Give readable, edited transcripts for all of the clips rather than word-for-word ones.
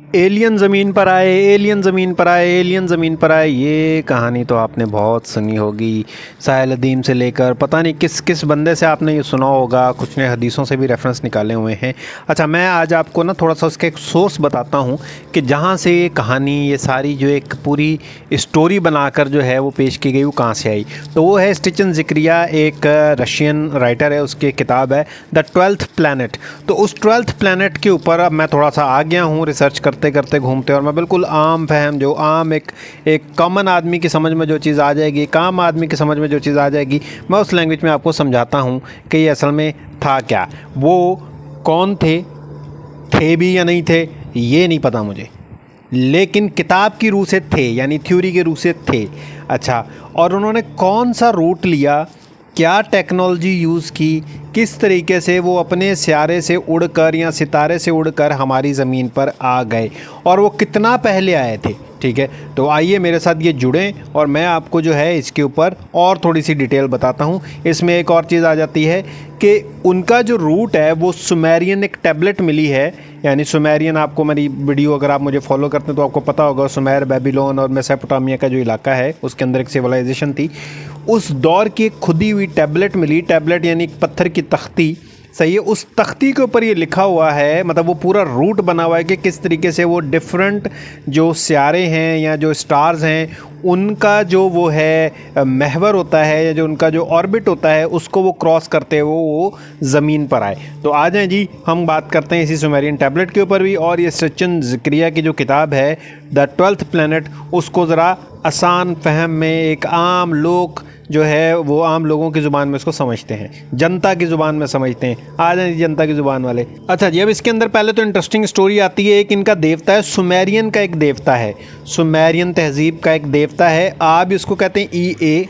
Alien ज़मीन पर आए, एलियन ज़मीन पर आए, एलियन ज़मीन पर आए, ये कहानी तो आपने बहुत सुनी होगी। साहिल अदीम से लेकर पता नहीं किस किस बंदे से आपने ये सुना होगा, कुछ ने हदीसों से भी रेफरेंस निकाले हुए हैं। अच्छा, मैं आज आपको ना थोड़ा सा उसका एक सोर्स बताता हूँ कि जहाँ से ये कहानी, ये सारी जो एक पूरी स्टोरी बनाकर जो है वो पेश की गई, वो कहाँ से आई। तो वो है स्टीफन ज़िक्रिया, एक रशियन राइटर है, उसकी किताब है द 12th प्लैनेट। तो उस 12th प्लैनेट के ऊपर अब मैं थोड़ा सा आ गया हूँ रिसर्च करते करते घूमते, और मैं बिल्कुल आम फहम, जो आम एक कॉमन आदमी की समझ में जो चीज़ आ जाएगी, एक आम आदमी की समझ में जो चीज़ आ जाएगी, मैं उस लैंग्वेज में आपको समझाता हूँ कि ये असल में था क्या। वो कौन थे भी या नहीं थे ये नहीं पता मुझे, लेकिन किताब की रूह से थे, यानी थ्योरी के रूह से थे। अच्छा, और उन्होंने कौन सा रूट लिया, क्या टेक्नोलॉजी यूज़ की, किस तरीके से वो अपने सितारे से उड़कर या सितारे से उड़कर हमारी ज़मीन पर आ गए, और वो कितना पहले आए थे। ठीक है, तो आइए मेरे साथ ये जुड़ें और मैं आपको जो है इसके ऊपर और थोड़ी सी डिटेल बताता हूँ। इसमें एक और चीज़ आ जाती है कि उनका जो रूट है वो सुमेरियन एक टैबलेट मिली है, यानी सुमेरियन, आपको मेरी वीडियो अगर आप मुझे फॉलो करते हैं तो आपको पता होगा, सुमेर, बेबीलोन और मेसोपोटामिया का जो इलाका है उसके अंदर एक सिविलाइजेशन थी। उस दौर की एक खुदी हुई टैबलेट मिली, टैबलेट यानी एक पत्थर की तख्ती, सही है। उस तख्ती के ऊपर ये लिखा हुआ है, मतलब वो पूरा रूट बना हुआ है कि किस तरीके से वो डिफरेंट जो सितारे हैं या जो स्टार्स हैं उनका जो वो है महवर होता है, या जो उनका जो ऑर्बिट होता है उसको वो क्रॉस करते हुए वो ज़मीन पर आए। तो आ जाएं जी, हम बात करते हैं इसी सुमेरियन टैबलेट के ऊपर भी, और ये स्टीफन ज़िक्रिया की जो किताब है द 12th प्लैनेट, उसको ज़रा आसान फहम में एक आम लोग जो है वो आम लोगों की ज़ुबान में इसको समझते हैं, जनता की ज़ुबान में समझते हैं। आ जाए जनता की ज़ुबान वाले। अच्छा जी, अब इसके अंदर पहले तो इंटरेस्टिंग स्टोरी आती है। एक इनका देवता है, सुमेरियन का एक देवता है, सुमेरियन तहजीब का एक देवता है। आप इसको कहते हैं ई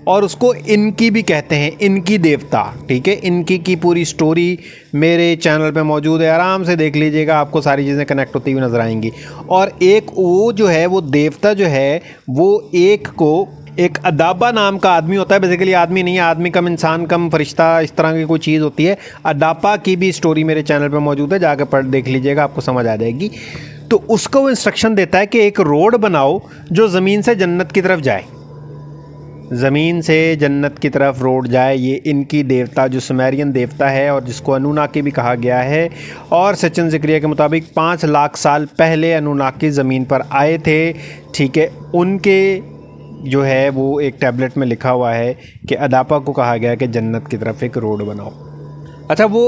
और उसको इनकी भी कहते हैं, इनकी देवता। ठीक है, इनकी की पूरी स्टोरी मेरे चैनल पे मौजूद है, आराम से देख लीजिएगा, आपको सारी चीज़ें कनेक्ट होती हुई नज़र आएंगी। और एक वो जो है वो देवता जो है वो एक अदाबा नाम का आदमी होता है, बेसिकली आदमी नहीं है, आदमी कम इंसान कम फरिश्ता, इस तरह की कोई चीज़ होती है। अदापा की भी स्टोरी मेरे चैनल पे मौजूद है, जाकर पढ़ देख लीजिएगा, आपको समझ आ जाएगी। तो उसको वो इंस्ट्रक्शन देता है कि एक रोड बनाओ जो ज़मीन से जन्नत की तरफ जाए, ज़मीन से जन्नत की तरफ रोड जाए। ये इनकी देवता जो सुमेरियन देवता है और जिसको अनुनाकी भी कहा गया है, और स्टीफन ज़िक्रिया के मुताबिक 5 लाख साल पहले अनुनाकी ज़मीन पर आए थे। ठीक है, उनके जो है वो एक टैबलेट में लिखा हुआ है कि अदापा को कहा गया कि जन्नत की तरफ एक रोड बनाओ। अच्छा, वो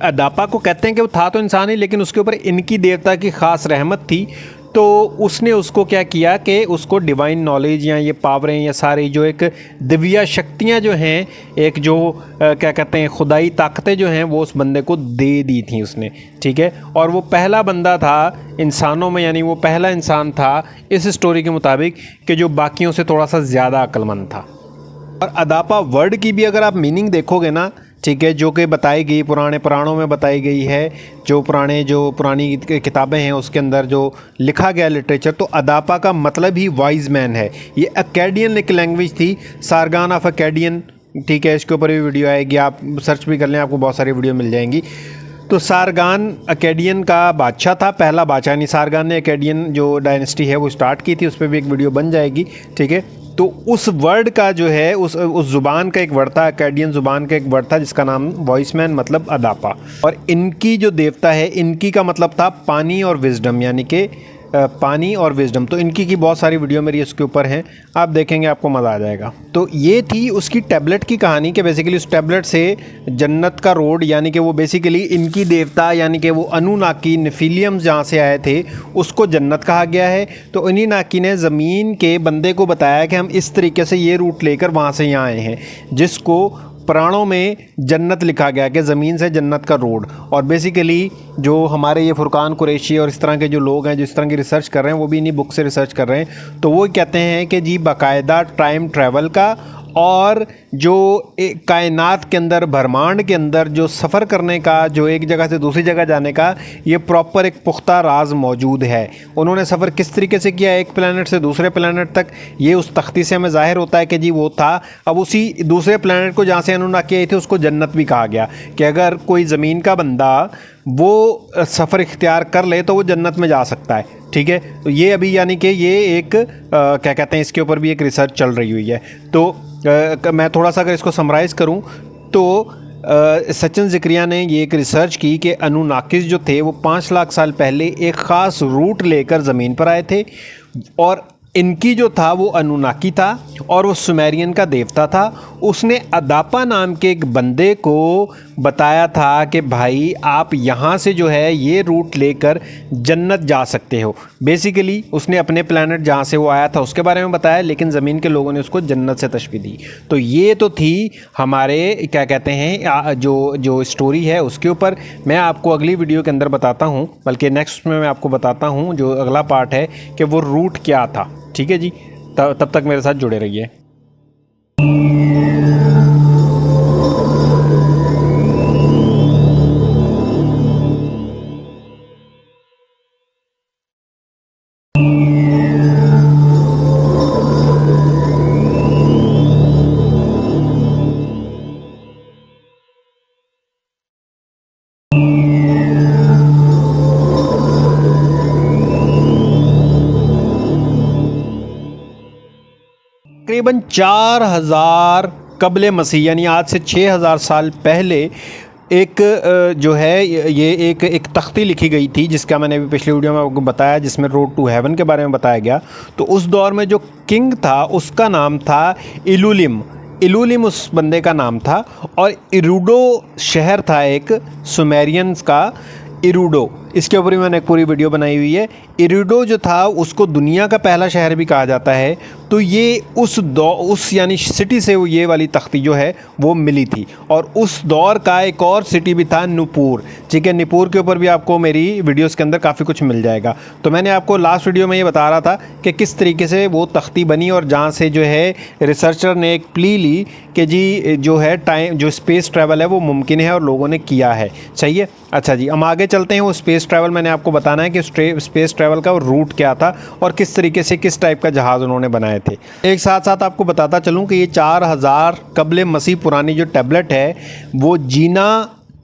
अदापा को कहते हैं कि वो था तो इंसान ही, लेकिन उसके ऊपर इनकी देवता की ख़ास रहमत थी। तो उसने उसको क्या किया कि उसको डिवाइन नॉलेज या ये पावरें या सारी जो एक दिव्या शक्तियाँ जो हैं, एक जो क्या कहते हैं खुदाई ताकतें जो हैं, वो उस बंदे को दे दी थी उसने। ठीक है, और वो पहला बंदा था इंसानों में, यानी वो पहला इंसान था इस स्टोरी के मुताबिक कि जो बाकियों से थोड़ा सा ज़्यादा अक्लमंद था। और अदापा वर्ड की भी अगर आप मीनिंग देखोगे ना, ठीक है, जो कि बताई गई पुराने पुराणों में बताई गई है, जो पुरानी किताबें हैं उसके अंदर जो लिखा गया लिटरेचर, तो अदापा का मतलब ही वाइज मैन है। ये अकेडियन एक लैंग्वेज थी, सारगान ऑफ अकेडियन। ठीक है, इसके ऊपर भी वीडियो आएगी, आप सर्च भी कर लें, आपको बहुत सारी वीडियो मिल जाएंगी। तो सारगान अकेडियन का बादशाह था, पहला बादशाह, नहीं, सारगान ने अकेडियन जो डायनेस्टी है वो स्टार्ट की थी, उस पर भी एक वीडियो बन जाएगी। ठीक है, तो उस वर्ड का जो है उस ज़ुबान का एक वर्ड था, अकेडियन ज़ुबान का एक वर्ड था जिसका नाम वॉइसमैन, मतलब अदापा। और इनकी जो देवता है, इनकी का मतलब था पानी और विजडम, यानी कि पानी और विजडम। तो इनकी की बहुत सारी वीडियो मेरी इसके ऊपर हैं, आप देखेंगे, आपको मज़ा आ जाएगा। तो ये थी उसकी टैबलेट की कहानी कि बेसिकली उस टैबलेट से जन्नत का रोड, यानी कि वो बेसिकली इनकी देवता, यानी कि वो अनुनाकी नेफिलियम जहाँ से आए थे उसको जन्नत कहा गया है। तो इन्हीं नाकी ने ज़मीन के बंदे को बताया कि हम इस तरीके से ये रूट लेकर वहाँ से यहाँ आए हैं, जिसको पुराणों में जन्नत लिखा गया कि ज़मीन से जन्नत का रोड। और बेसिकली जो हमारे ये फुरकान कुरैशी और इस तरह के जो लोग हैं जो इस तरह की रिसर्च कर रहे हैं, वो भी इन्हीं बुक से रिसर्च कर रहे हैं। तो वो कहते हैं कि जी बाकायदा टाइम ट्रैवल का और जो कायनात के अंदर, ब्रह्मांड के अंदर जो सफ़र करने का, जो एक जगह से दूसरी जगह जाने का ये प्रॉपर एक पुख्ता राज मौजूद है। उन्होंने सफ़र किस तरीके से किया एक प्लैनेट से दूसरे प्लैनेट तक, ये उस तख्ती से हमें ज़ाहिर होता है कि जी वो था। अब उसी दूसरे प्लैनेट को जहाँ से अनुनाकी आई थी उसको जन्नत भी कहा गया कि अगर कोई ज़मीन का बंदा वो सफ़र इख्तियार कर ले तो वो जन्नत में जा सकता है। ठीक है, तो ये अभी यानी कि ये एक क्या कहते हैं, इसके ऊपर भी एक रिसर्च चल रही हुई है। तो मैं थोड़ा सा अगर इसको समराइज़ करूं तो सचिन ज़िक्रिया ने ये एक रिसर्च की कि अनुनाकिस जो थे वो 5 लाख साल पहले एक ख़ास रूट लेकर ज़मीन पर आए थे और इनकी जो था वो अनुनाकी था और वो सुमेरियन का देवता था। उसने अदापा नाम के एक बंदे को बताया था कि भाई आप यहाँ से जो है ये रूट लेकर जन्नत जा सकते हो। बेसिकली उसने अपने प्लैनेट जहाँ से वो आया था उसके बारे में बताया, लेकिन ज़मीन के लोगों ने उसको जन्नत से तशबीह दी। तो ये तो थी हमारे क्या कहते हैं जो स्टोरी है उसके ऊपर। मैं आपको अगली वीडियो के अंदर बताता हूँ, बल्कि नेक्स्ट में मैं आपको बताता हूँ जो अगला पार्ट है कि वो रूट क्या था। ठीक है जी, तब तक मेरे साथ जुड़े रहिए। तकरीबन 4000 कबले मसीह यानी आज से 6000 साल पहले एक जो है ये एक तख्ती लिखी गई थी, जिसका मैंने अभी पिछली वीडियो में आपको बताया, जिसमें रोड टू हेवन के बारे में बताया गया। तो उस दौर में जो किंग था उसका नाम था इलुलिम उस बंदे का नाम था, और इरुडो शहर था एक सुमेरियंस का, इरुडो। इसके ऊपर भी मैंने एक पूरी वीडियो बनाई हुई है। इरुडो जो था उसको दुनिया का पहला शहर भी कहा जाता है। तो ये उस यानी सिटी से वो ये वाली तख्ती जो है वो मिली थी। और उस दौर का एक और सिटी भी था नुपुर। ठीक है, नुपुर के ऊपर भी आपको मेरी वीडियोस के अंदर काफ़ी कुछ मिल जाएगा। तो मैंने आपको लास्ट वीडियो में ये बता रहा था कि किस तरीके से वो तख्ती बनी और जहाँ से जो है रिसर्चर ने एक प्ली ली कि जी जो है टाइम जो स्पेस ट्रैवल है वो मुमकिन है और लोगों ने किया है। सही है, अच्छा जी, हम आगे चलते हैं। वो स्पेस ट्रैवल मैंने आपको बताना है कि स्पेस ट्रैवल का रूट क्या था और किस तरीके से किस टाइप का जहाज़ उन्होंने बनाए थे। एक साथ साथ आपको बताता चलूं कि ये 4000 कबले मसीह पुरानी जो टैबलेट है वो जीना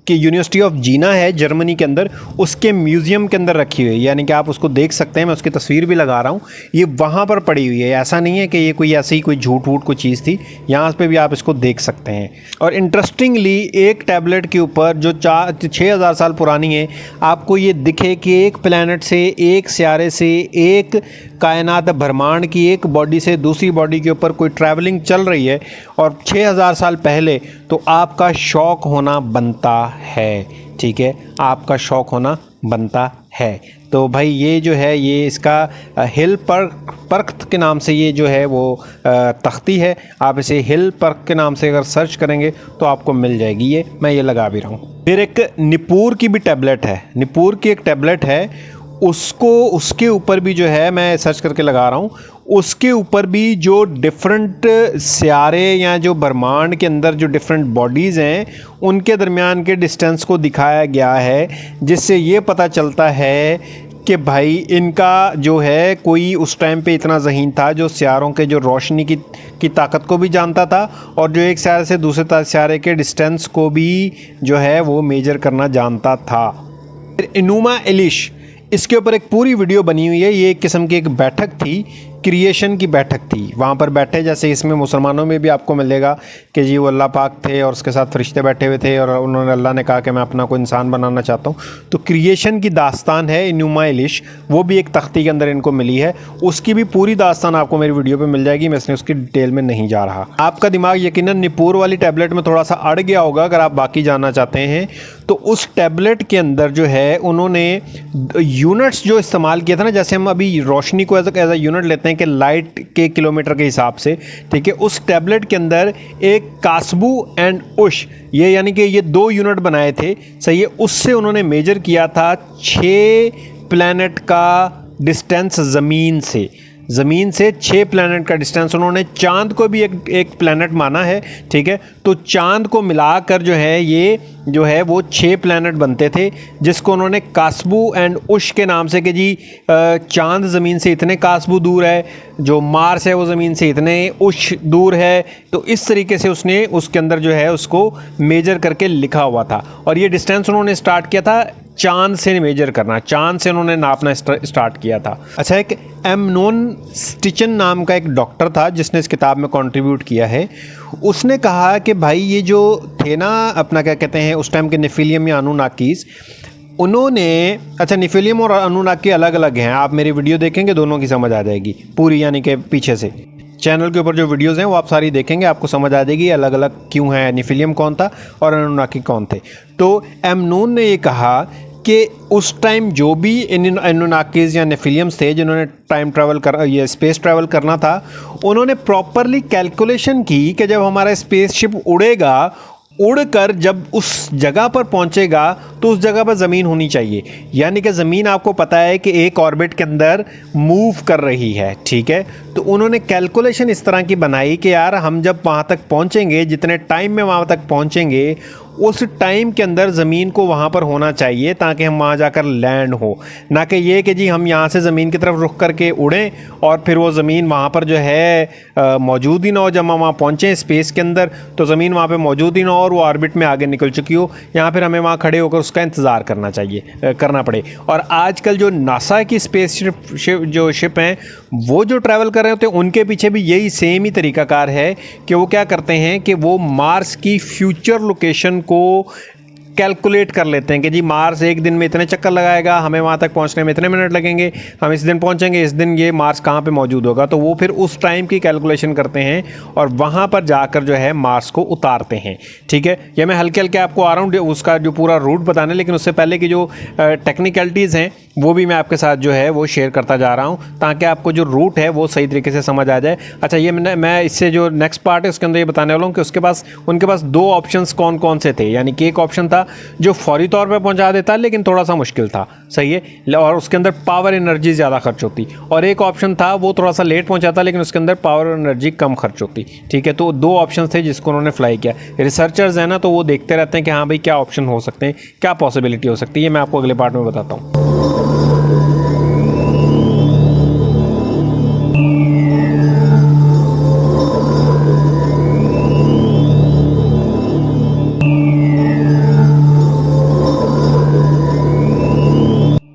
कि यूनिवर्सिटी ऑफ जीना है जर्मनी के अंदर, उसके म्यूज़ियम के अंदर रखी हुई है। यानी कि आप उसको देख सकते हैं, मैं उसकी तस्वीर भी लगा रहा हूँ। ये वहाँ पर पड़ी हुई है, ऐसा नहीं है कि ये कोई ऐसी कोई झूठ वूठ कोई चीज़ थी। यहाँ पे भी आप इसको देख सकते हैं। और इंटरेस्टिंगली एक टैबलेट के ऊपर जो 6000 साल पुरानी है, आपको ये दिखे कि एक प्लैनेट से, एक सियारे से, एक कायनात ब्रह्मांड की एक बॉडी से दूसरी बॉडी के ऊपर कोई ट्रैवलिंग चल रही है और 6000 साल पहले, तो आपका शौक होना बनता है। ठीक है, आपका शौक होना बनता है। तो भाई ये जो है ये इसका हिल पर्क के नाम से ये जो है वो तख्ती है। आप इसे हिल पर्क के नाम से अगर सर्च करेंगे तो आपको मिल जाएगी। ये मैं ये लगा भी रहा हूँ। फिर एक निपुर की भी टैबलेट है, निपुर की एक टैबलेट है, उसके ऊपर भी जो है मैं सर्च करके लगा रहा हूँ। उसके ऊपर भी जो डिफरेंट सियारे या जो ब्रह्मांड के अंदर जो डिफरेंट बॉडीज़ हैं उनके दरमियान के डिस्टेंस को दिखाया गया है, जिससे ये पता चलता है कि भाई इनका जो है कोई उस टाइम पे इतना ज़हीन था जो सियारों के जो रोशनी की ताकत को भी जानता था और जो एक सियारे से दूसरे सियारे के डिस्टेंस को भी जो है वो मेजर करना जानता था। फिर इनुमा एलिश, इसके ऊपर एक पूरी वीडियो बनी हुई है। ये एक किस्म की एक बैठक थी, क्रिएशन की बैठक थी। वहाँ पर बैठे जैसे इसमें मुसलमानों में भी आपको मिलेगा कि जी वो अल्लाह पाक थे और उसके साथ फरिश्ते बैठे हुए थे और उन्होंने अल्लाह ने कहा कि मैं अपना कोई इंसान बनाना चाहता हूँ। तो क्रिएशन की दास्तान है इनुमा एलिश, वो भी एक तख्ती के अंदर इनको मिली है। उसकी भी पूरी दास्तान आपको मेरी वीडियो पर मिल जाएगी, मैं इसमें उसकी डिटेल में नहीं जा रहा। आपका दिमाग यकीनन निपुर वाली टैबलेट में थोड़ा सा अड़ गया होगा। अगर आप बाकी जानना चाहते हैं तो उस टैबलेट के अंदर जो है उन्होंने यूनिट्स जो इस्तेमाल किया था ना, जैसे हम अभी रोशनी को एज अ यूनिट लेते हैं कि लाइट के किलोमीटर के हिसाब से, ठीक है, उस टैबलेट के अंदर एक कास्बू एंड उश, ये यानी कि ये 2 यूनिट बनाए थे। सही है, उससे उन्होंने मेजर किया था 6 प्लैनेट का डिस्टेंस ज़मीन से। ज़मीन से 6 प्लैनेट का डिस्टेंस, उन्होंने चांद को भी एक प्लैनेट माना है, ठीक है। तो चांद को मिलाकर जो है ये जो है वो 6 प्लैनेट बनते थे, जिसको उन्होंने कास्बू एंड उश के नाम से कि जी चांद ज़मीन से इतने कास्बू दूर है, जो मार्स है वो ज़मीन से इतने उश दूर है। तो इस तरीके से उसने उसके अंदर जो है उसको मेजर करके लिखा हुआ था, और ये डिस्टेंस उन्होंने स्टार्ट किया था चांद से मेजर करना, चांद से उन्होंने नापना स्टार्ट किया था। अच्छा, एक एमनोन स्टिचन नाम का एक डॉक्टर था जिसने इस किताब में कंट्रीब्यूट किया है। उसने कहा कि भाई ये जो थे ना अपना क्या कहते हैं उस टाइम के नेफिलियम या अनुनाकीस, उन्होंने, अच्छा नेफिलियम और अनुनाकी अलग अलग हैं, आप मेरी वीडियो देखेंगे दोनों की समझ आ जाएगी पूरी, यानी कि पीछे से चैनल के ऊपर जो वीडियोस हैं वो आप सारी देखेंगे, आपको समझ आ जाएगी अलग अलग क्यों है, नेफिलियम कौन था और अनुनाकी कौन थे। तो एमनून ने ये कहा कि उस टाइम जो भी अनुनाकीज या नेफिलियम्स थे जिन्होंने टाइम ट्रैवल कर ये स्पेस ट्रैवल करना था, उन्होंने प्रॉपरली कैलकुलेशन की कि जब हमारा स्पेसशिप उड़ेगा, उड़कर जब उस जगह पर पहुंचेगा तो उस जगह पर ज़मीन होनी चाहिए, यानी कि ज़मीन आपको पता है कि एक ऑर्बिट के अंदर मूव कर रही है, ठीक है। तो उन्होंने कैलकुलेशन इस तरह की बनाई कि यार हम जब वहाँ तक पहुँचेंगे, जितने टाइम में वहाँ तक पहुँचेंगे उस टाइम के अंदर ज़मीन को वहाँ पर होना चाहिए ताकि हम वहाँ जाकर लैंड हो, ना कि ये कि जी हम यहाँ से ज़मीन की तरफ रुख करके उड़ें और फिर वो ज़मीन वहाँ पर जो है मौजूद ही ना हो। जब हम वहाँ पहुँचें स्पेस के अंदर तो ज़मीन वहाँ पे मौजूद ही ना हो और वो ऑर्बिट में आगे निकल चुकी हो, यहाँ फिर हमें वहाँ खड़े होकर उसका इंतज़ार करना पड़े। और आजकल जो नासा की स्पेस जो शिप हैं वो जो ट्रैवल कर रहे होते हैं उनके पीछे भी यही सेम ही तरीकाकार है कि वो क्या करते हैं कि वो मार्स की फ्यूचर लोकेशन को कैलकुलेट कर लेते हैं कि जी मार्स एक दिन में इतने चक्कर लगाएगा, हमें वहाँ तक पहुँचने में इतने मिनट लगेंगे, हम इस दिन पहुँचेंगे, इस दिन ये मार्स कहाँ पे मौजूद होगा। तो वो फिर उस टाइम की कैलकुलेशन करते हैं और वहाँ पर जाकर जो है मार्स को उतारते हैं, ठीक है। ये मैं हल्के हल्के आपको आ रहा हूँ उसका जो पूरा रूट बताने, लेकिन उससे पहले की जो टेक्निकलिटीज़ हैं वो भी मैं आपके साथ जो है वो शेयर करता जा रहा हूँ ताकि आपको जो रूट है वो सही तरीके से समझ आ जाए। अच्छा, ये मैं इससे जो नेक्स्ट पार्ट है उसके अंदर ये बताने वाला हूँ कि उनके पास 2 ऑप्शंस कौन कौन से थे, यानी कि एक ऑप्शन था जो फौरी तौर पे पहुंचा देता है लेकिन थोड़ा सा मुश्किल था, सही है, और उसके अंदर पावर एनर्जी ज़्यादा खर्च होती, और एक ऑप्शन था वो थोड़ा सा लेट पहुंचाता लेकिन उसके अंदर पावर एनर्जी कम खर्च होती, ठीक है। तो 2 ऑप्शन थे जिसको उन्होंने फ्लाई किया। रिसर्चर्स हैं ना तो वो देखते रहते हैं कि हाँ भाई क्या ऑप्शन हो सकते हैं, क्या पॉसिबिलिटी हो सकती है, मैं आपको अगले पार्ट में बताता हूँ।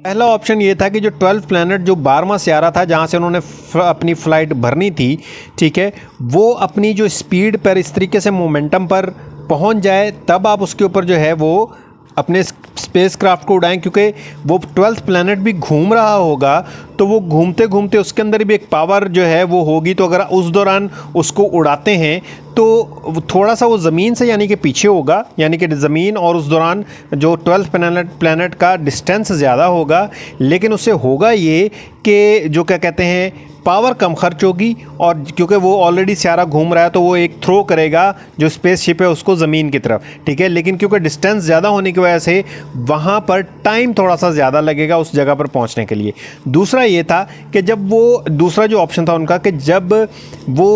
पहला ऑप्शन ये था कि जो 12 प्लैनेट जो 12वां सियारा था जहाँ से उन्होंने अपनी फ़्लाइट भरनी थी, ठीक है, वो अपनी जो स्पीड पर इस तरीके से मोमेंटम पर पहुँच जाए तब आप उसके ऊपर जो है वो अपने स्पेस क्राफ्ट को उड़ाएं, क्योंकि वो 12th प्लैनेट भी घूम रहा होगा तो वो घूमते घूमते उसके अंदर भी एक पावर जो है वो होगी। तो अगर उस दौरान उसको उड़ाते हैं तो थोड़ा सा वो ज़मीन से यानी कि पीछे होगा, यानी कि ज़मीन और उस दौरान जो 12th प्लैनेट का डिस्टेंस ज़्यादा होगा, लेकिन उससे होगा ये कि जो क्या कहते हैं पावर कम खर्च होगी, और क्योंकि वो ऑलरेडी सियारा घूम रहा है तो वो एक थ्रो करेगा जो स्पेसशिप है उसको ज़मीन की तरफ, ठीक है। लेकिन क्योंकि डिस्टेंस ज़्यादा होने की वजह से वहाँ पर टाइम थोड़ा सा ज़्यादा लगेगा उस जगह पर पहुँचने के लिए। दूसरा ये था कि जब वो दूसरा जो ऑप्शन था उनका कि जब वो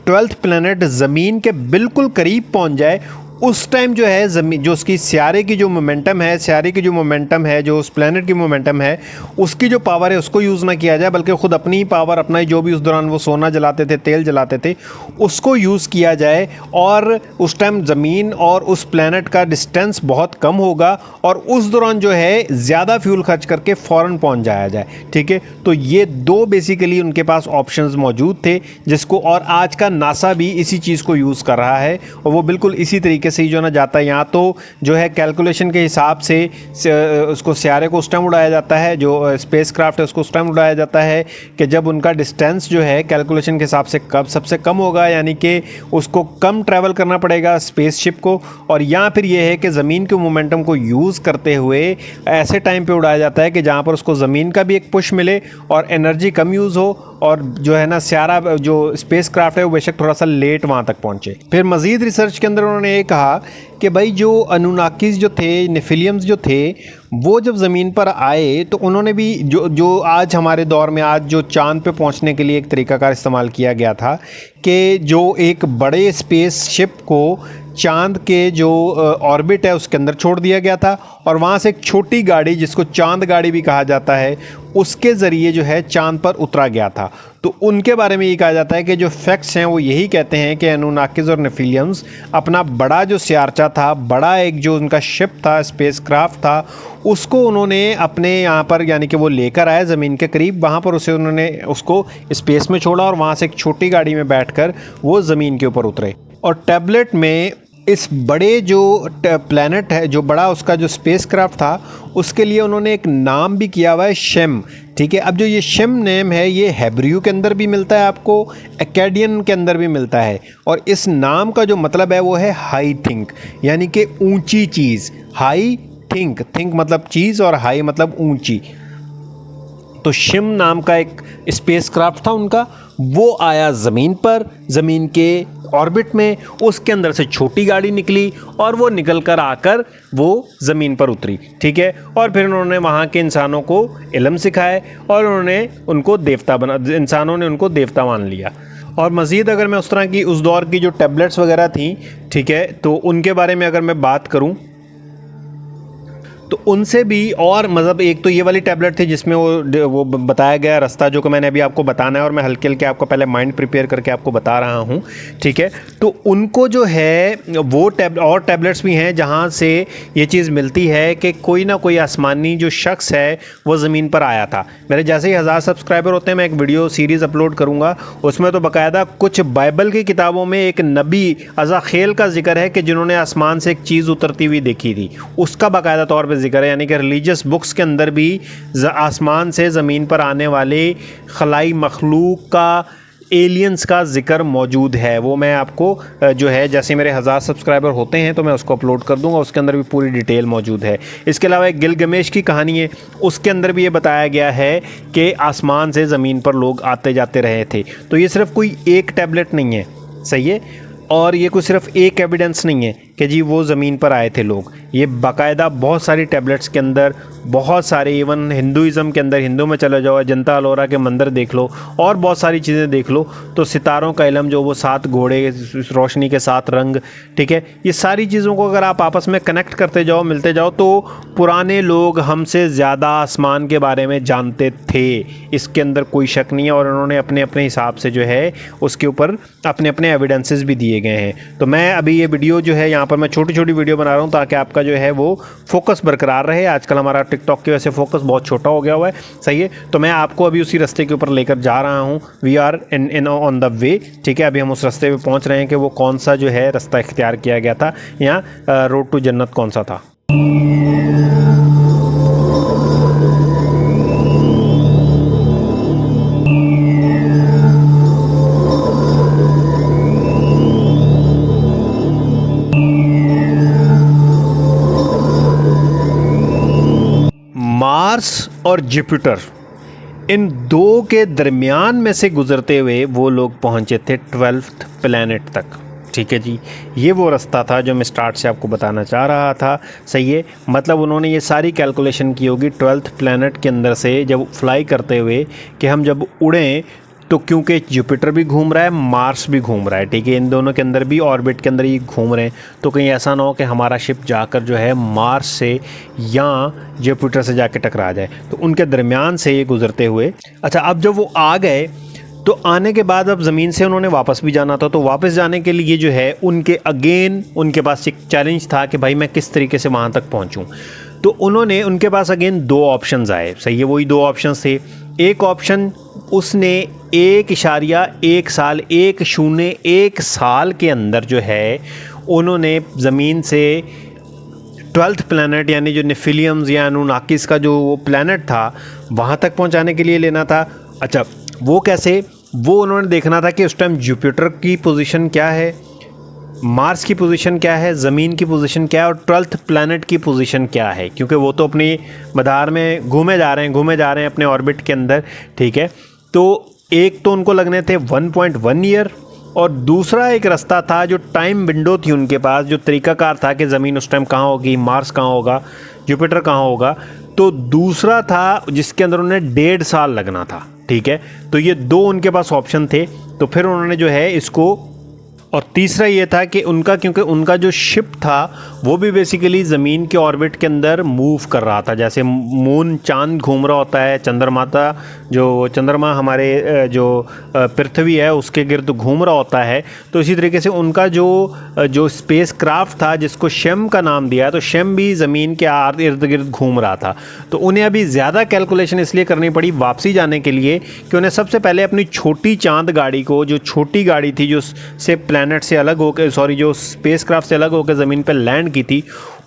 12th प्लैनेट ज़मीन के बिल्कुल करीब पहुँच जाए उस टाइम जो है ज़मीन जो उसकी सियारे की जो मोमेंटम है, जो उस प्लैनेट की मोमेंटम है, उसकी जो पावर है उसको यूज़ ना किया जाए बल्कि ख़ुद अपनी ही पावर, अपना ही जो भी उस दौरान वो सोना जलाते थे, तेल जलाते थे, उसको यूज़ किया जाए। और उस टाइम ज़मीन और उस प्लैनेट का डिस्टेंस बहुत कम होगा और उस दौरान जो है ज़्यादा फ्यूल खर्च करके फ़ौरन पहुँच जाया जाए, ठीक है। तो ये 2 बेसिकली उनके पास ऑप्शंस मौजूद थे जिसको, और आज का नासा भी इसी चीज़ को यूज़ कर रहा है और वो बिल्कुल इसी तरीके से ही जो ना जाता है। यहाँ तो जो है कैलकुलेशन के हिसाब से उसको सियारे को उस टाइम उड़ाया जाता है, जो स्पेस क्राफ्ट है उसको उस टाइम उड़ाया जाता है कि जब उनका डिस्टेंस जो है कैलकुलेशन के हिसाब से कब सबसे कम होगा, यानी कि उसको कम ट्रैवल करना पड़ेगा स्पेसशिप को, और या फिर ये है कि ज़मीन के मोमेंटम को यूज़ करते हुए ऐसे टाइम पे उड़ाया जाता है कि जहाँ पर उसको ज़मीन का भी एक पुश मिले और एनर्जी कम यूज़ हो और जो है ना स्यारा जो स्पेसक्राफ्ट है वो बेशक थोड़ा सा लेट वहाँ तक पहुँचे। फिर मज़ीद रिसर्च के अंदर उन्होंने ये कहा कि भाई जो अनुनाकिस जो थे, नेफिलियम्स जो थे, वो जब ज़मीन पर आए तो उन्होंने भी जो आज हमारे दौर में आज जो चाँद पे पहुंचने के लिए एक तरीक़ाकार इस्तेमाल किया गया था कि जो एक बड़े स्पेसशिप को चाँद के जो ऑर्बिट है उसके अंदर छोड़ दिया गया था और वहाँ से एक छोटी गाड़ी जिसको चाँद गाड़ी भी कहा जाता है उसके ज़रिए जो है चाँद पर उतरा गया था। तो उनके बारे में ये कहा जाता है कि जो फैक्ट्स हैं वो यही कहते हैं कि अनुनाकिस और नेफिलियम्स अपना बड़ा जो स्यारचा था, बड़ा एक जो उनका शिप था, स्पेसक्राफ्ट था, उसको उन्होंने अपने यहाँ पर यानी कि वो लेकर आए ज़मीन के करीब, वहाँ पर उन्होंने उसको स्पेस में छोड़ा और वहाँ से एक छोटी गाड़ी में बैठकर वो ज़मीन के ऊपर उतरे। और टैबलेट में इस बड़े जो प्लैनेट है, जो बड़ा उसका जो स्पेसक्राफ्ट था, उसके लिए उन्होंने एक नाम भी किया हुआ है, शेम। ठीक है, अब जो ये शेम नेम है ये हेब्रियू के अंदर भी मिलता है, आपको एक्काडियन के अंदर भी मिलता है, और इस नाम का जो मतलब है वो है हाई थिंक, यानी कि ऊंची चीज़। हाई थिंक, थिंक मतलब चीज़ और हाई मतलब ऊंची। तो शिम नाम का एक स्पेसक्राफ्ट था उनका, वो आया ज़मीन पर, ज़मीन के ऑर्बिट में, उसके अंदर से छोटी गाड़ी निकली और वो निकल कर आकर वो ज़मीन पर उतरी। ठीक है, और फिर उन्होंने वहाँ के इंसानों को इल्म सिखाए और उन्होंने उनको देवता बना, इंसानों ने उनको देवता मान लिया। और मज़ीद अगर मैं उस तरह की उस दौर की जो टैबलेट्स वगैरह थी, ठीक है, तो उनके बारे में अगर मैं बात करूँ तो उनसे भी और मतलब एक तो ये वाली टैबलेट थी जिसमें वो बताया गया रास्ता जो कि मैंने अभी आपको बताना है और मैं हल्के हल्के आपको पहले माइंड प्रिपेयर करके आपको बता रहा हूँ। ठीक है, तो उनको जो है वो और टैबलेट्स भी हैं जहाँ से ये चीज़ मिलती है कि कोई ना कोई आसमानी जो शख्स है वो ज़मीन पर आया था। मेरे जैसे ही 1000 सब्सक्राइबर होते हैं मैं एक वीडियो सीरीज़ अपलोड करूँगा, उसमें तो बाकायदा कुछ बाइबल की किताबों में एक नबी अज़ाखेल का जिक्र है कि जिन्होंने आसमान से एक चीज़ उतरती हुई देखी थी, उसका बाकायदा तौर पर जिक्र है। यानी कि रिलीजियस बुक्स के अंदर भी आसमान से ज़मीन पर आने वाले खलाई मखलूक का, एलियंस का जिक्र मौजूद है। वो मैं आपको जो है जैसे मेरे 1000 सब्सक्राइबर होते हैं तो मैं उसको अपलोड कर दूंगा, उसके अंदर भी पूरी डिटेल मौजूद है। इसके अलावा एक गिलगमेश की कहानी है, उसके अंदर भी ये बताया गया है कि आसमान से ज़मीन पर लोग आते जाते रहे थे। तो ये सिर्फ कोई एक टैबलेट नहीं है, सही है, और ये कोई सिर्फ एक एविडेंस नहीं है कि जी वो ज़मीन पर आए थे लोग। ये बाकायदा बहुत सारी टैबलेट्स के अंदर, बहुत सारे, इवन हिंदुज़म के अंदर, हिंदू में चले जाओ, अजंता अलोरा के मंदिर देख लो और बहुत सारी चीज़ें देख लो, तो सितारों का इल्म जो वो 7 घोड़े, रोशनी के 7 रंग, ठीक है, ये सारी चीज़ों को अगर आप आपस में कनेक्ट करते जाओ, मिलते जाओ, तो पुराने लोग हमसे ज़्यादा आसमान के बारे में जानते थे, इसके अंदर कोई शक नहीं है। और उन्होंने अपने अपने हिसाब से जो है उसके ऊपर अपने अपने एविडेंसेस भी दिए गए हैं। तो मैं अभी ये वीडियो जो है यहाँ पर मैं छोटी छोटी वीडियो बना रहा हूँ ताकि आपका जो है वो फोकस बरकरार रहे। आजकल हमारा टिकटॉक की वजह से फोकस बहुत छोटा हो गया हुआ है, सही है। तो मैं आपको अभी उसी रास्ते के ऊपर लेकर जा रहा हूँ। We are in on the way, ठीक है। अभी हम उस रास्ते पे पहुँच रहे हैं कि वो कौन सा जो है रास्ता इख्तियार किया गया था, यहाँ रोड टू जन्नत कौन सा था। मार्स और जुपिटर, इन दो के दरमियान में से गुजरते हुए वो लोग पहुंचे थे 12th प्लैनेट तक। ठीक है जी, ये वो रास्ता था जो मैं स्टार्ट से आपको बताना चाह रहा था, सही है। मतलब उन्होंने ये सारी कैलकुलेशन की होगी 12th प्लैनेट के अंदर से जब फ्लाई करते हुए कि हम जब उड़ें तो क्योंकि जुपिटर भी घूम रहा है, मार्स भी घूम रहा है, ठीक है, इन दोनों के अंदर भी ऑर्बिट के अंदर ही घूम रहे हैं, तो कहीं ऐसा ना हो कि हमारा शिप जाकर जो है मार्स से या जुपिटर से जाके टकरा जाए। तो उनके दरमियान से ये गुजरते हुए, अच्छा, अब जब वो आ गए तो आने के बाद अब ज़मीन से उन्होंने वापस भी जाना था। तो वापस जाने के लिए जो है उनके उनके पास एक चैलेंज था कि भाई मैं किस तरीके से वहाँ तक पहुँचूँ। तो उनके पास अगेन 2 ऑप्शंस आए, सही है, वही 2 ऑप्शंस थे। एक ऑप्शन उसने 1.1 साल 1 साल के अंदर जो है उन्होंने ज़मीन से 12th प्लैनेट यानी जो नेफिलियम्स या अनुनाकिस का जो वो प्लैनेट था वहाँ तक पहुँचाने के लिए लेना था। अच्छा, वो कैसे? वो उन्होंने देखना था कि उस टाइम जुपिटर की पोजीशन क्या है, मार्स की पोजीशन क्या है, ज़मीन की पोजीशन क्या है और 12th प्लैनेट की पोजीशन क्या है, क्योंकि वो तो अपनी मदार में घूमे जा रहे हैं अपने ऑर्बिट के अंदर, ठीक है। तो एक तो उनको लगने थे 1.1 ईयर, और दूसरा एक रास्ता था जो टाइम विंडो थी उनके पास, जो तरीकाकार था कि ज़मीन उस टाइम कहाँ होगी, मार्स कहाँ होगा, जुपिटर कहाँ होगा। तो दूसरा था जिसके अंदर उन्हें 1.5 साल लगना था। ठीक है, तो ये दो उनके पास ऑप्शन थे। तो फिर उन्होंने जो है इसको, और तीसरा ये था कि उनका, क्योंकि उनका जो शिप था वो भी बेसिकली ज़मीन के ऑर्बिट के अंदर मूव कर रहा था, जैसे मून चांद घूम रहा होता है, चंद्रमा हमारे जो पृथ्वी है उसके गिर्द घूम रहा होता है। तो इसी तरीके से उनका जो स्पेस क्राफ्ट था जिसको शेम का नाम दिया, तो शेम भी ज़मीन के इर्द गिर्द घूम रहा था। तो उन्हें अभी ज़्यादा कैलकुलेशन इसलिए करनी पड़ी वापसी जाने के लिए कि उन्हें सबसे पहले अपनी छोटी चांद गाड़ी को, जो छोटी गाड़ी थी जो से प्लैनेट से अलग होकर, जो स्पेसक्राफ्ट से अलग होकर ज़मीन पर लैंड की थी,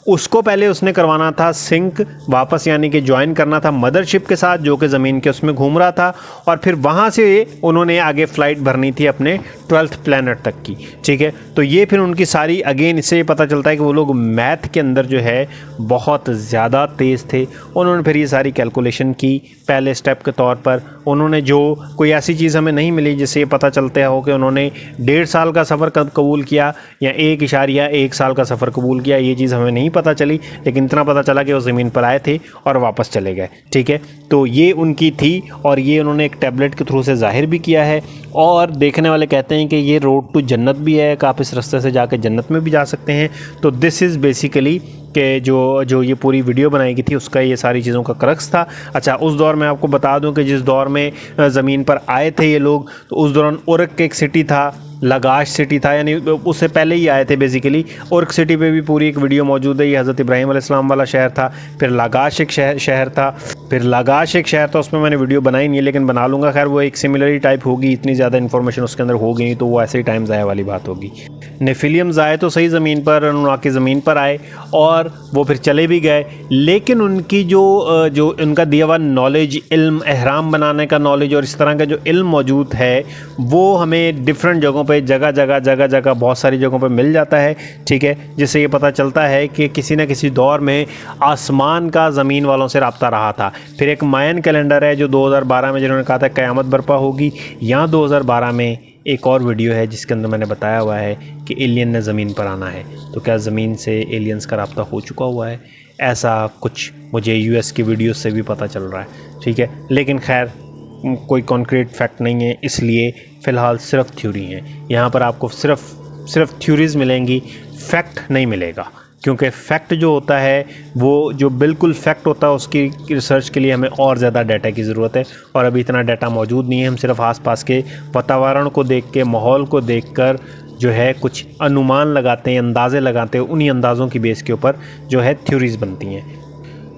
उसको पहले उसने करवाना था सिंक वापस, यानी कि ज्वाइन करना था मदरशिप के साथ जो कि ज़मीन के उसमें घूम रहा था, और फिर वहाँ से उन्होंने आगे फ़्लाइट भरनी थी अपने 12th प्लैनेट तक की। ठीक है, तो ये फिर उनकी सारी, अगेन इससे ये पता चलता है कि वो लोग मैथ के अंदर जो है बहुत ज़्यादा तेज़ थे। उन्होंने फिर ये सारी कैलकुलेशन की पहले स्टेप के तौर पर। उन्होंने जो कोई ऐसी चीज़ हमें नहीं मिली जिससे ये पता चलता हो कि उन्होंने 1.5 साल का सफ़र कब कबूल किया या 1.1 साल का सफ़र कबूल किया, ये चीज़ हमें नहीं पता चली, लेकिन इतना पता चला कि वो ज़मीन पर आए थे और वापस चले गए। ठीक है, तो ये उनकी थी, और ये उन्होंने एक टैबलेट के थ्रू से जाहिर भी किया है। और देखने वाले कहते हैं कि ये रोड टू जन्नत भी है, कि आप इस रास्ते से जाकर जन्नत में भी जा सकते हैं। तो दिस इज़ बेसिकली कि जो ये पूरी वीडियो बनाई गई थी उसका ये सारी चीज़ों का क्रक्स था। अच्छा, उस दौर में आपको बता दूं कि जिस दौर में ज़मीन पर आए थे ये लोग, तो उस दौरान उर्क एक सिटी था, लगाश सिटी था, यानी उससे पहले ही आए थे बेसिकली। उर्क सिटी पे भी पूरी एक वीडियो मौजूद है, ये हज़रत इब्राहीम अलैहिस्सलाम वाला शहर था। फिर लगाश एक शहर था, उसमें मैंने वीडियो बनाई नहीं है, लेकिन बना लूँगा। खैर वो एक सिमिलर टाइप होगी, इतनी ज़्यादा इन्फॉर्मेशन उसके अंदर होगी नहीं, तो वो ऐसे ही टाइम ज़ाया वाली बात होगी। नेफिलियम्स आए तो सही ज़मीन पर, उनकी ज़मीन पर आए और वो फिर चले भी गए, लेकिन उनकी जो उनका दिया हुआ नॉलेज, इल्म, एहराम बनाने का नॉलेज और इस तरह का जो इल्म मौजूद है, वो हमें डिफरेंट जगहों पे, जगह बहुत सारी जगहों पे मिल जाता है। ठीक है, जिससे ये पता चलता है कि किसी न किसी दौर में आसमान का ज़मीन वालों से रब्ता रहा था। फिर एक मायन कैलेंडर है जो 2012 में जिन्होंने कहा था क़यामत बर्पा होगी। यहाँ 2012 में एक और वीडियो है जिसके अंदर मैंने बताया हुआ है कि एलियन ने ज़मीन पर आना है। तो क्या ज़मीन से एलियंस का रब्ता हो चुका हुआ है? ऐसा कुछ मुझे यूएस की वीडियो से भी पता चल रहा है। ठीक है, लेकिन खैर कोई कॉन्क्रीट फैक्ट नहीं है, इसलिए फ़िलहाल सिर्फ थ्योरी है। यहाँ पर आपको सिर्फ थ्योरीज़ मिलेंगी, फैक्ट नहीं मिलेगा, क्योंकि फैक्ट जो होता है वो जो बिल्कुल फैक्ट होता है उसकी रिसर्च के लिए हमें और ज़्यादा डाटा की ज़रूरत है, और अभी इतना डाटा मौजूद नहीं है। हम सिर्फ आसपास के वातावरण को देख के, माहौल को देखकर जो है कुछ अनुमान लगाते हैं, अंदाज़े लगाते हैं, उन्हीं अंदाज़ों की बेस के ऊपर जो है थ्योरीज़ बनती हैं।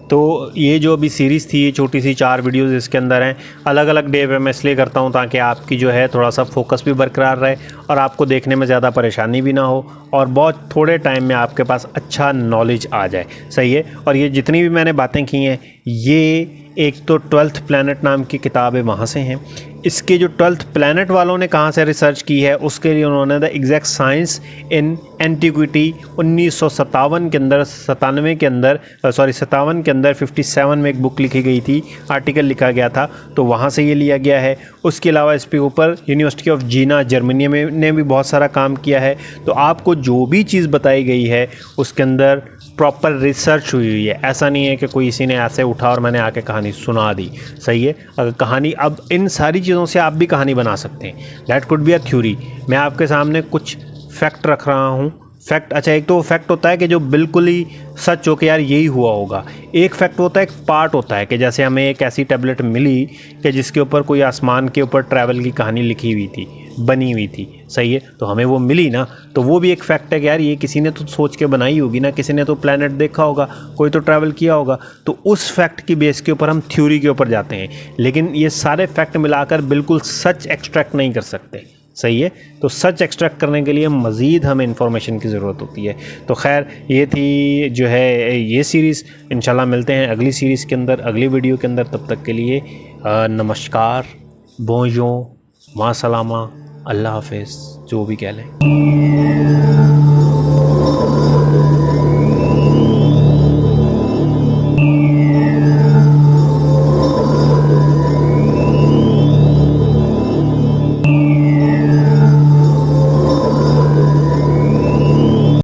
तो ये जो अभी सीरीज़ थी, ये छोटी सी 4 वीडियोज़ इसके अंदर हैं, अलग अलग डे पे मैं इसलिए करता हूँ ताकि आपकी जो है थोड़ा सा फोकस भी बरकरार रहे और आपको देखने में ज़्यादा परेशानी भी ना हो, और बहुत थोड़े टाइम में आपके पास अच्छा नॉलेज आ जाए। सही है, और ये जितनी भी मैंने बातें की हैं, ये एक तो 12th प्लैनेट नाम की किताब है, वहाँ से हैं। इसके जो 12th प्लैनेट वालों ने कहाँ से रिसर्च की है, उसके लिए उन्होंने the exact science in antiquity 1957 के अंदर, 57 के अंदर 57 में एक बुक लिखी गई थी, आर्टिकल लिखा गया था, तो वहाँ से ये लिया गया है। उसके अलावा इस पे ऊपर यूनिवर्सिटी ऑफ जीना जर्मनी में ने भी बहुत सारा काम किया है। तो आपको जो भी चीज़ बताई गई है उसके अंदर प्रॉपर रिसर्च हुई है। ऐसा नहीं है कि कोई इसी ने ऐसे उठा और मैंने आके कहानी सुना दी। सही है, अगर कहानी, अब इन सारी चीज़ों से आप भी कहानी बना सकते हैं। That could be a theory. मैं आपके सामने कुछ फैक्ट रख रहा हूँ। फैक्ट, अच्छा, एक तो वो फैक्ट होता है कि जो बिल्कुल ही सच हो कि यार यही हुआ होगा। एक फैक्ट होता है, एक पार्ट होता है कि जैसे हमें एक ऐसी टैबलेट मिली कि जिसके ऊपर कोई आसमान के ऊपर ट्रैवल की कहानी लिखी हुई थी, बनी हुई थी। सही है, तो हमें वो मिली ना, तो वो भी एक फैक्ट है कि यार ये किसी ने तो सोच के बनाई होगी ना, किसी ने तो प्लैनेट देखा होगा, कोई तो ट्रैवल किया होगा। तो उस फैक्ट की बेस के ऊपर हम थ्योरी के ऊपर जाते हैं, लेकिन ये सारे फैक्ट मिलाकर बिल्कुल सच एक्सट्रैक्ट नहीं कर सकते। सही है, तो सच एक्सट्रैक्ट करने के लिए मज़ीद हमें इंफॉर्मेशन की ज़रूरत होती है। तो खैर ये थी जो है ये सीरीज़। इंशाल्लाह मिलते हैं अगली सीरीज़ के अंदर, अगली वीडियो के अंदर। तब तक के लिए नमस्कार, बोंजों, माँ सलामा, अल्लाह हाफ़िज़, जो भी कह लें।